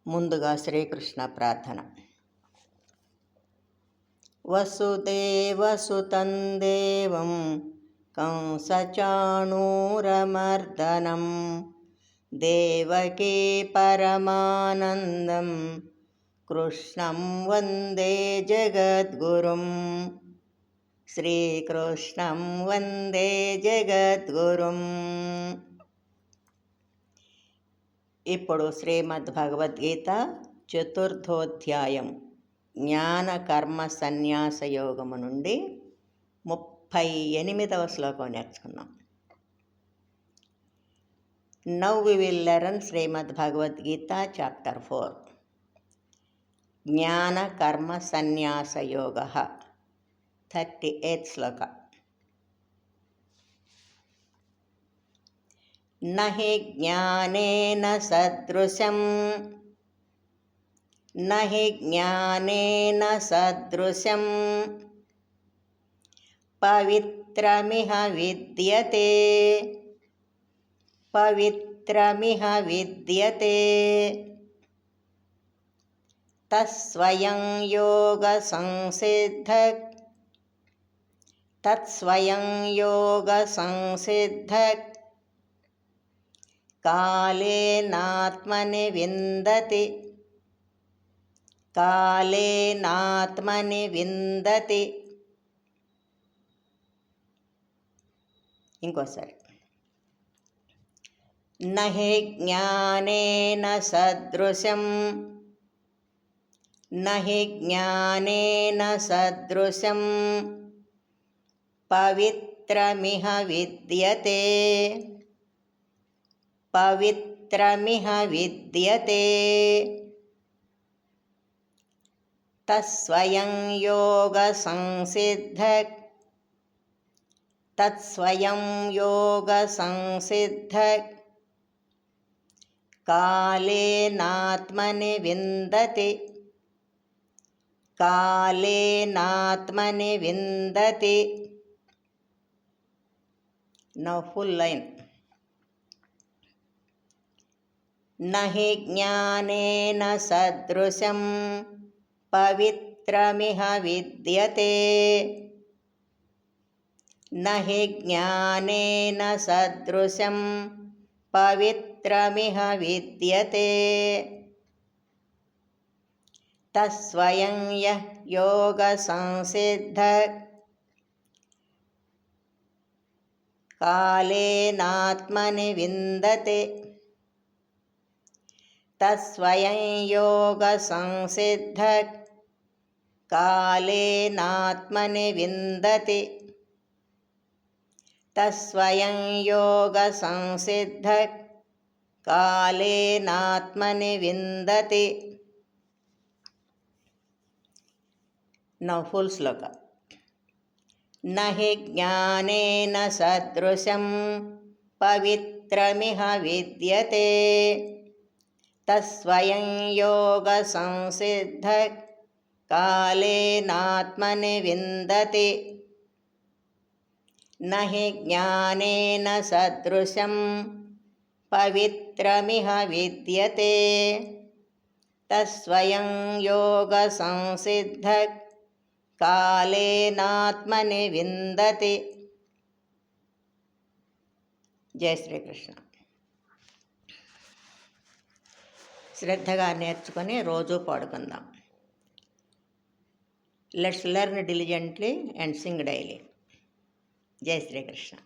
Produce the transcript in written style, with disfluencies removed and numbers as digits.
ముందుగా శ్రీకృష్ణ ప్రార్థన. వసుదేవసుతం దేవం కంసచాణూరమర్దనం దేవకీ పరమానందం కృష్ణం వందే జగద్గురుం. శ్రీకృష్ణం వందే జగద్గురుం. ఇప్పుడు శ్రీమద్భగవద్గీత చతుర్థోధ్యాయం జ్ఞాన కర్మ సన్యాస యోగము నుండి 38వ శ్లోకం నేర్చుకున్నాం. Now we will learn Srimad Bhagavad Gita chapter 4 జ్ఞాన కర్మ సన్యాస యోగ 38th శ్లోక. నహి జ్ఞానేన సదృశం నహి జ్ఞానేన సదృశం పవిత్రమిహ విద్యతే పవిత్రమిహ విద్యతే. తత్స్వయం యోగ సంసిద్ధః తత్స్వయం యోగ సంసిద్ధః కాలేనాత్మని విందతి కాలేనాత్మని విందతి. ఇంకోసారి. నహి జ్ఞానేన సదృశం నహి జ్ఞానేన సదృశం పవిత్రమిహ విద్యతే పవిత్రమిహ విద్యతే. తత్స్వయం యోగ సంసిద్ధః తత్స్వయం యోగ సంసిద్ధః కాలేనాత్మని విందతి కాలేనాత్మని విందతి. Now full line. నహి జ్ఞానేన సదృశం పవిత్రమిహ విద్యతే నహి జ్ఞానేన సదృశం పవిత్రమిహ విద్యతే. తత్స్వయం యః యోగ సంసిద్ధః కాలేనాత్మని విందతే తత్స్వయం యోగ సంసిద్ధః కాలేనాత్మని విందతి తత్స్వయం యోగ సంసిద్ధః కాలేనాత్మని విందతి. నౌ ఫుల్ శ్లోక. నహి జ్ఞానేన సదృశం పవిత్రమిహ విద్యతే తత్స్వయం యోగ సంసిద్ధః కాలేనాత్మని విందతి నహి జ్ఞానేన సదృశం పవిత్రమిహ విద్యతే తత్స్వయం యోగ సంసిద్ధః కాలేనాత్మని విందతి. జై శ్రీకృష్ణ. శ్రద్ధగా నేర్చుకొని రోజు పాడుకుందాం. Let's learn diligently and Singh daily. జై శ్రీకృష్ణ.